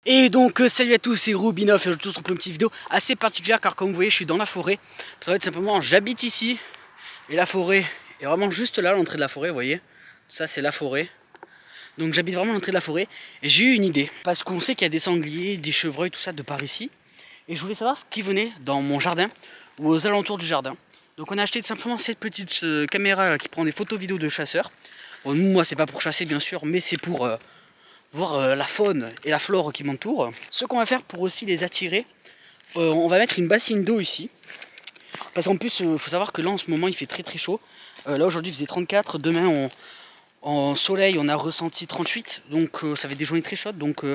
Et donc salut à tous, c'est Rubinoff et je vous retrouve pour une petite vidéo assez particulière car comme vous voyez je suis dans la forêt. Ça va être simplement, j'habite ici et la forêt est vraiment juste là, l'entrée de la forêt, vous voyez. Ça c'est la forêt. Donc j'habite vraiment à l'entrée de la forêt et j'ai eu une idée. Parce qu'on sait qu'il y a des sangliers, des chevreuils, tout ça de par ici. Et je voulais savoir ce qui venait dans mon jardin ou aux alentours du jardin. Donc on a acheté tout simplement cette petite caméra là, qui prend des photos vidéo de chasseurs. Bon, moi c'est pas pour chasser bien sûr, mais c'est pour... voir la faune et la flore qui m'entourent. Ce qu'on va faire pour aussi les attirer, on va mettre une bassine d'eau ici. Parce qu'en plus, il faut savoir que là en ce moment il fait très très chaud. Là aujourd'hui il faisait 34, demain en soleil on a ressenti 38. Donc ça va être des journées très chaudes. Donc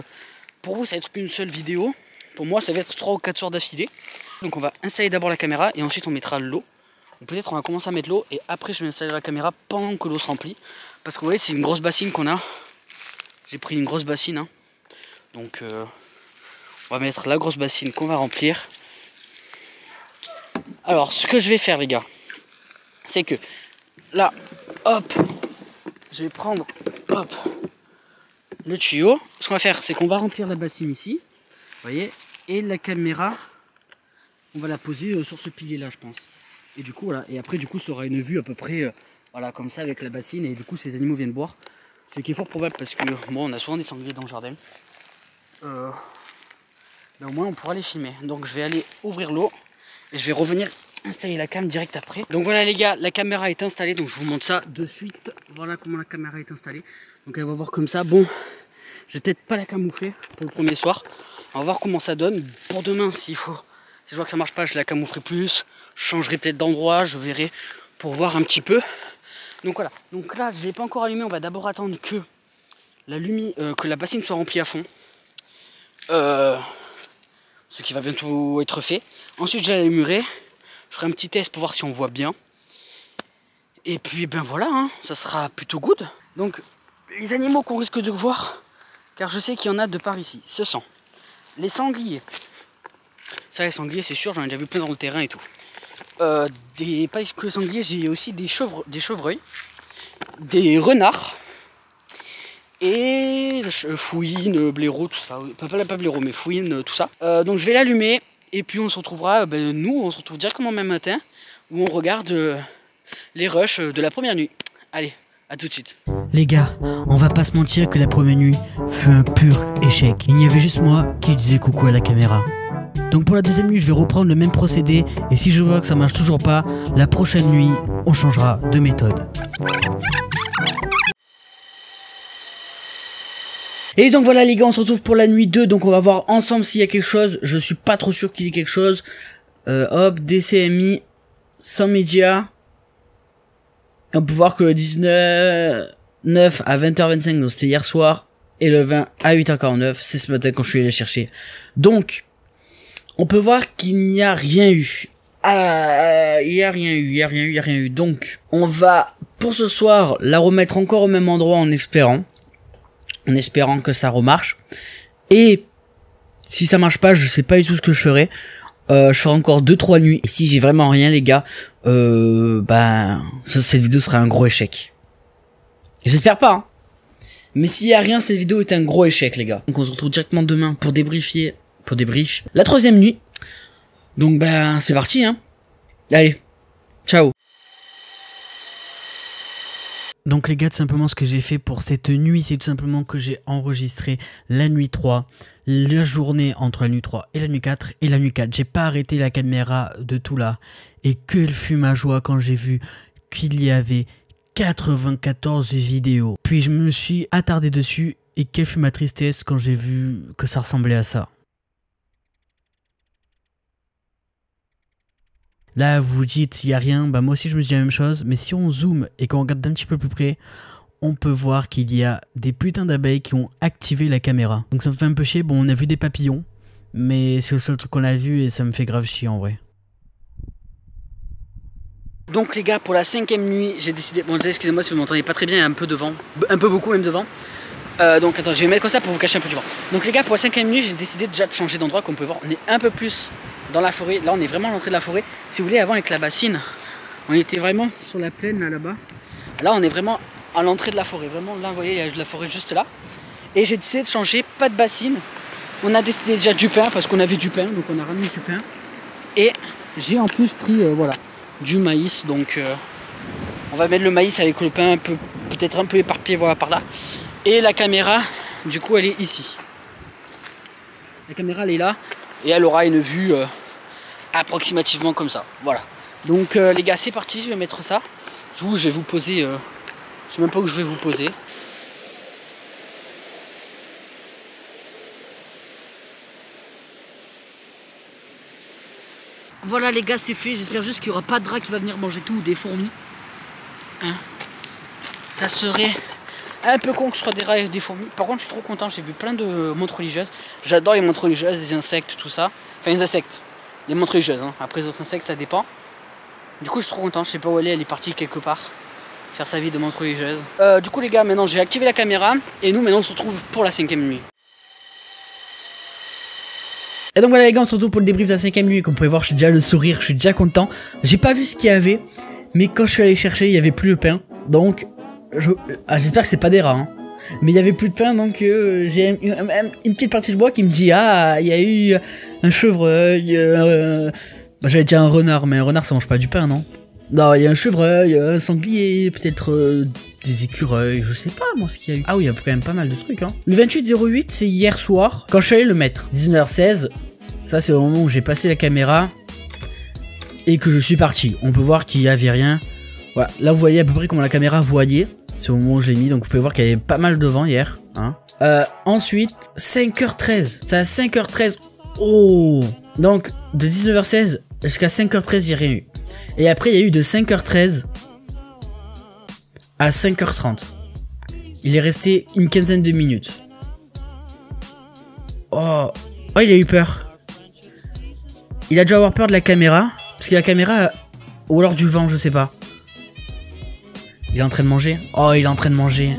pour vous ça va être qu'une seule vidéo. Pour moi ça va être 3 ou 4 soirs d'affilée. Donc on va installer d'abord la caméra et ensuite on mettra l'eau. Peut-être on va commencer à mettre l'eau et après je vais installer la caméra pendant que l'eau se remplit. Parce que vous voyez c'est une grosse bassine qu'on a. J'ai pris une grosse bassine, hein. Donc on va mettre la grosse bassine qu'on va remplir. Alors ce que je vais faire les gars, c'est que là, hop, je vais prendre hop, le tuyau. Ce qu'on va faire c'est qu'on va remplir la bassine ici, vous voyez, et la caméra, on va la poser sur ce pilier là je pense. Et du coup voilà, et après du coup ça aura une vue à peu près, voilà comme ça avec la bassine et du coup ces animaux viennent boire. Ce qui est fort probable parce que bon, on a souvent des sangliers dans le jardin. Mais au moins on pourra les filmer. Donc je vais aller ouvrir l'eau et je vais revenir installer la cam direct après. Donc voilà les gars, la caméra est installée. Donc je vous montre ça de suite. Voilà comment la caméra est installée. Donc elle va voir comme ça. Bon, je vais peut-être pas la camoufler pour le premier soir. On va voir comment ça donne. Pour demain, s'il faut, si je vois que ça marche pas, je la camouflerai plus. Je changerai peut-être d'endroit, je verrai pour voir un petit peu. Donc voilà, donc là je ne l'ai pas encore allumé, on va d'abord attendre que la bassine soit remplie à fond. Ce qui va bientôt être fait. Ensuite j'allumerai, je ferai un petit test pour voir si on voit bien. Et puis ben voilà, hein, ça sera plutôt good. Donc les animaux qu'on risque de voir, car je sais qu'il y en a de par ici, ce sont les sangliers. Ça les sangliers c'est sûr, j'en ai déjà vu plein dans le terrain et tout. Pas que les sangliers, j'ai aussi des chevreuils, des renards et fouines, blaireaux, tout ça. Pas blaireaux, mais fouines, tout ça. Donc je vais l'allumer et puis on se retrouvera, on se retrouve directement même matin où on regarde les rushs de la première nuit. Allez, à tout de suite. Les gars, on va pas se mentir que la première nuit fut un pur échec. Il y avait juste moi qui disais coucou à la caméra. Donc pour la deuxième nuit, je vais reprendre le même procédé et si je vois que ça marche toujours pas, la prochaine nuit, on changera de méthode. Et donc voilà les gars, on se retrouve pour la nuit 2, donc on va voir ensemble s'il y a quelque chose. Je suis pas trop sûr qu'il y ait quelque chose. Hop, DCMI, sans médias. Et on peut voir que le 19 à 20h25, donc c'était hier soir, et le 20 à 8h49, c'est ce matin quand je suis allé chercher. Donc... on peut voir qu'il n'y a rien eu. Il n'y a rien eu. Donc, on va, pour ce soir, la remettre encore au même endroit en espérant que ça remarche. Et, si ça marche pas, je sais pas du tout ce que je ferai. Je ferai encore 2-3 nuits. Et si j'ai vraiment rien, les gars, cette vidéo sera un gros échec. J'espère pas, hein. Mais s'il y a rien, cette vidéo est un gros échec, les gars. Donc, on se retrouve directement demain pour débrief la troisième nuit. Donc c'est parti hein. Allez, ciao. Donc les gars, tout simplement ce que j'ai fait pour cette nuit, c'est tout simplement que j'ai enregistré la nuit 3, la journée entre la nuit 3 et la nuit 4 et la nuit 4. J'ai pas arrêté la caméra de tout là. Et quelle fut ma joie quand j'ai vu qu'il y avait 94 vidéos. Puis je me suis attardé dessus et quelle fut ma tristesse quand j'ai vu que ça ressemblait à ça. Là, vous vous dites, il n'y a rien, moi aussi je me dis la même chose, mais si on zoome et qu'on regarde d'un petit peu plus près, on peut voir qu'il y a des putains d'abeilles qui ont activé la caméra. Donc ça me fait un peu chier, bon on a vu des papillons, mais c'est le seul truc qu'on a vu et ça me fait grave chier en vrai. Donc les gars, pour la 5e nuit, j'ai décidé, bon excusez-moi si vous m'entendez pas très bien, il y a un peu de vent, un peu beaucoup même de vent. Donc attends, je vais mettre comme ça pour vous cacher un peu du vent. Donc les gars, pour la 5e nuit, j'ai décidé déjà de changer d'endroit, comme vous pouvez voir, on est un peu plus dans la forêt. Là on est vraiment à l'entrée de la forêt. Si vous voulez, avant avec la bassine, on était vraiment sur la plaine là-bas. Là on est vraiment à l'entrée de la forêt. Vraiment là vous voyez, il y a de la forêt juste là. Et j'ai décidé de changer, pas de bassine, On a décidé déjà du pain parce qu'on avait du pain, donc on a ramené du pain. Et j'ai en plus pris voilà, du maïs, donc on va mettre le maïs avec le pain peut-être un peu éparpillé voilà, par là. Et la caméra, du coup, elle est ici. La caméra, elle est là et elle aura une vue approximativement comme ça. Voilà. Donc les gars, c'est parti, je vais mettre ça. Du coup, je vais vous poser, je sais même pas où je vais vous poser. Voilà les gars, c'est fait. J'espère juste qu'il n'y aura pas de rat qui va venir manger tout ou des fourmis. Hein, ça serait un peu con que ce soit des rats et des fourmis. Par contre, je suis trop content. J'ai vu plein de montres religieuses. J'adore les montres religieuses, les insectes, tout ça. Enfin, les insectes. Les montres religieuses. Hein. Après, les autres insectes, ça dépend. Du coup, je suis trop content. Je sais pas où elle est. Elle est partie quelque part faire sa vie de montre religieuse. Du coup, les gars, maintenant, j'ai activé la caméra. Et nous, maintenant, on se retrouve pour la 5e nuit. Et donc voilà les gars, on se retrouve pour le débrief de la 5e nuit. Comme vous pouvez voir, je suis déjà le sourire, je suis déjà content. J'ai pas vu ce qu'il y avait, mais quand je suis allé chercher, il y avait plus le pain. Donc, j'espère que c'est pas des rats. Hein. Mais il y avait plus de pain, donc j'ai une petite partie de bois qui me dit ah, il y a eu un chevreuil. J'allais dire un renard, mais un renard ça mange pas du pain, non? Non, il y a un chevreuil, un sanglier, peut-être des écureuils, je sais pas moi ce qu'il y a eu. Ah oui, il y a quand même pas mal de trucs. Hein. Le 28-08, c'est hier soir, quand je suis allé le mettre. 19h16, ça c'est au moment où j'ai passé la caméra et que je suis parti. On peut voir qu'il y avait rien. Voilà, là vous voyez à peu près comment la caméra voyait. C'est au moment où je l'ai mis, donc vous pouvez voir qu'il y avait pas mal de vent hier. Hein. Ensuite, 5h13, c'est à 5h13. Oh. Donc, de 19h16 jusqu'à 5h13, j'ai rien eu. Et après, il y a eu de 5h13 à 5h30. Il est resté une quinzaine de minutes. Oh, il a eu peur. Il a dû avoir peur de la caméra. Parce que la caméra... Ou alors du vent, je sais pas. Il est en train de manger. Oh, il est en train de manger.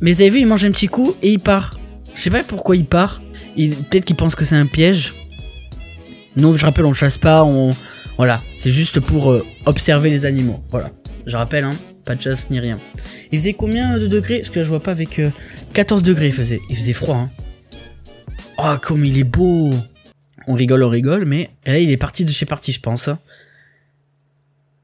Mais vous avez vu, il mange un petit coup et il part. Je sais pas pourquoi il part. Peut-être qu'il pense que c'est un piège. Nous, je rappelle, on chasse pas, voilà, c'est juste pour observer les animaux. Voilà, je rappelle, hein, pas de chasse ni rien. Il faisait combien de degrés? Parce que là, je vois pas avec 14 degrés, il faisait froid. Hein. Oh, comme il est beau. On rigole, mais là, il est parti de chez parti, je pense. Hein.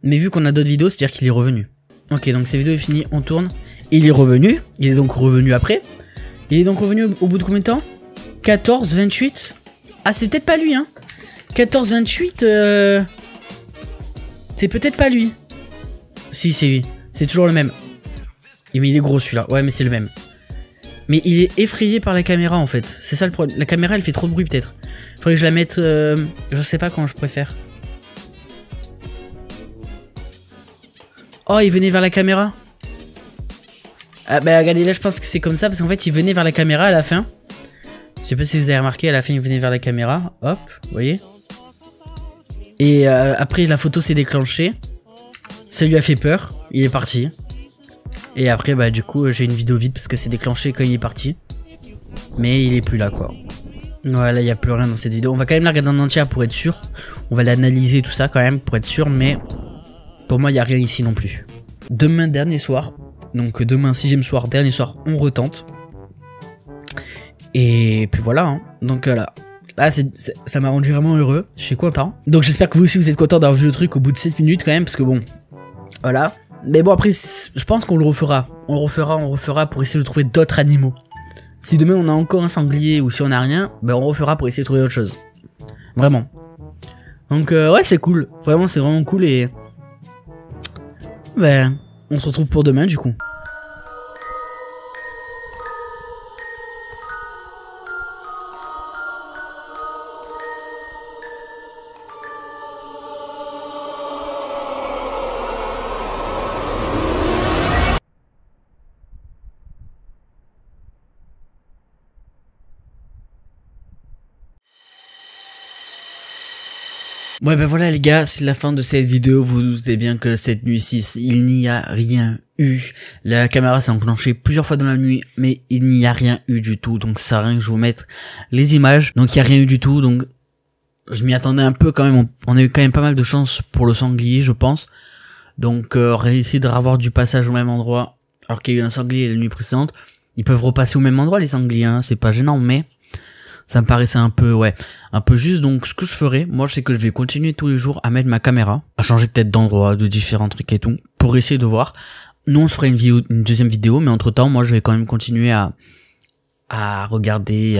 Mais vu qu'on a d'autres vidéos, c'est-à-dire qu'il est revenu. Ok, donc cette vidéo est finie, on tourne. Il est revenu, il est donc revenu après. Il est donc revenu au bout de combien de temps? 14, 28. Ah, c'est peut-être pas lui, hein. 14, 28, c'est peut-être pas lui. Si, c'est lui. C'est toujours le même. Mais il est gros celui-là. Ouais, mais c'est le même. Mais il est effrayé par la caméra en fait. C'est ça le problème. La caméra elle fait trop de bruit peut-être. Faudrait que je la mette... je sais pas comment je préfère. Oh, il venait vers la caméra. Ah bah regardez là, je pense que c'est comme ça parce qu'en fait il venait vers la caméra à la fin. Je sais pas si vous avez remarqué, à la fin il venait vers la caméra. Hop, vous voyez. Et après la photo s'est déclenchée. Ça lui a fait peur. Il est parti. Et après bah du coup j'ai une vidéo vide parce que c'est déclenché quand il est parti. Mais il est plus là quoi. Voilà, il n'y a plus rien dans cette vidéo. On va quand même la regarder en entier pour être sûr. On va l'analyser tout ça quand même pour être sûr. Mais pour moi il n'y a rien ici non plus. Demain dernier soir. Donc demain 6ème soir, dernier soir, on retente. Et puis voilà. Hein. Donc voilà. Là, ça m'a rendu vraiment heureux. Je suis content. Donc j'espère que vous aussi vous êtes content d'avoir vu le truc au bout de 7 minutes quand même. Parce que bon, voilà. Mais bon après, je pense qu'on le refera. On le refera pour essayer de trouver d'autres animaux. Si demain on a encore un sanglier ou si on a rien, ben on refera pour essayer de trouver autre chose. Vraiment. Donc ouais c'est cool. Vraiment c'est vraiment cool et... Ben on se retrouve pour demain du coup. Ouais ben voilà les gars, c'est la fin de cette vidéo, vous vous doutez bien que cette nuit-ci, il n'y a rien eu. La caméra s'est enclenchée plusieurs fois dans la nuit, mais il n'y a rien eu du tout, donc ça sert à rien que je vous mette les images. Donc il n'y a rien eu du tout, donc je m'y attendais un peu quand même, on a eu quand même pas mal de chance pour le sanglier je pense. Donc on va essayer de revoir du passage au même endroit, alors qu'il y a eu un sanglier la nuit précédente. Ils peuvent repasser au même endroit les sangliers, hein, c'est pas gênant, mais... Ça me paraissait un peu, ouais, un peu juste. Donc ce que je ferai, moi, c'est que je vais continuer tous les jours à mettre ma caméra, à changer peut-être d'endroit, de différents trucs et tout, pour essayer de voir. Nous, on se fera une deuxième vidéo, mais entre temps, moi, je vais quand même continuer à regarder,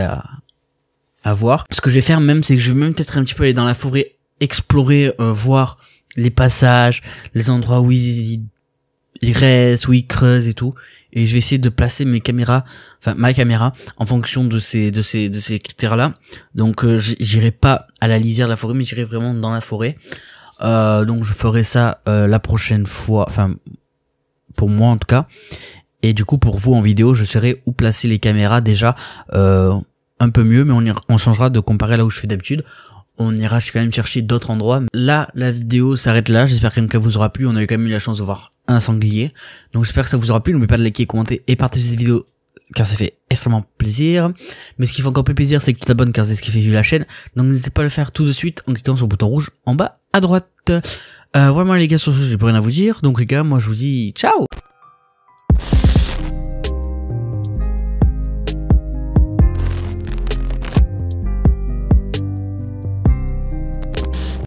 à voir. Ce que je vais faire même, c'est que je vais même peut-être un petit peu aller dans la forêt, explorer, voir les passages, les endroits où il reste, où il creuse et tout. Et je vais essayer de placer mes caméras, enfin ma caméra, en fonction de ces critères-là. Donc j'irai pas à la lisière de la forêt, mais j'irai vraiment dans la forêt. Donc je ferai ça la prochaine fois, enfin pour moi en tout cas. Et du coup pour vous en vidéo, je saurai où placer les caméras déjà un peu mieux, mais on changera de comparer là où je fais d'habitude. On ira quand même chercher d'autres endroits. Là, la vidéo s'arrête là. J'espère quand même qu'elle vous aura plu. On a eu quand même eu la chance de voir un sanglier. Donc j'espère que ça vous aura plu. N'oubliez pas de liker, commenter et partager cette vidéo, car ça fait extrêmement plaisir. Mais ce qui fait encore plus plaisir, c'est que tu t'abonnes, car c'est ce qui fait vivre la chaîne. Donc n'hésitez pas à le faire tout de suite en cliquant sur le bouton rouge en bas à droite. Vraiment les gars, sur ce, j'ai plus rien à vous dire. Donc les gars, moi je vous dis ciao.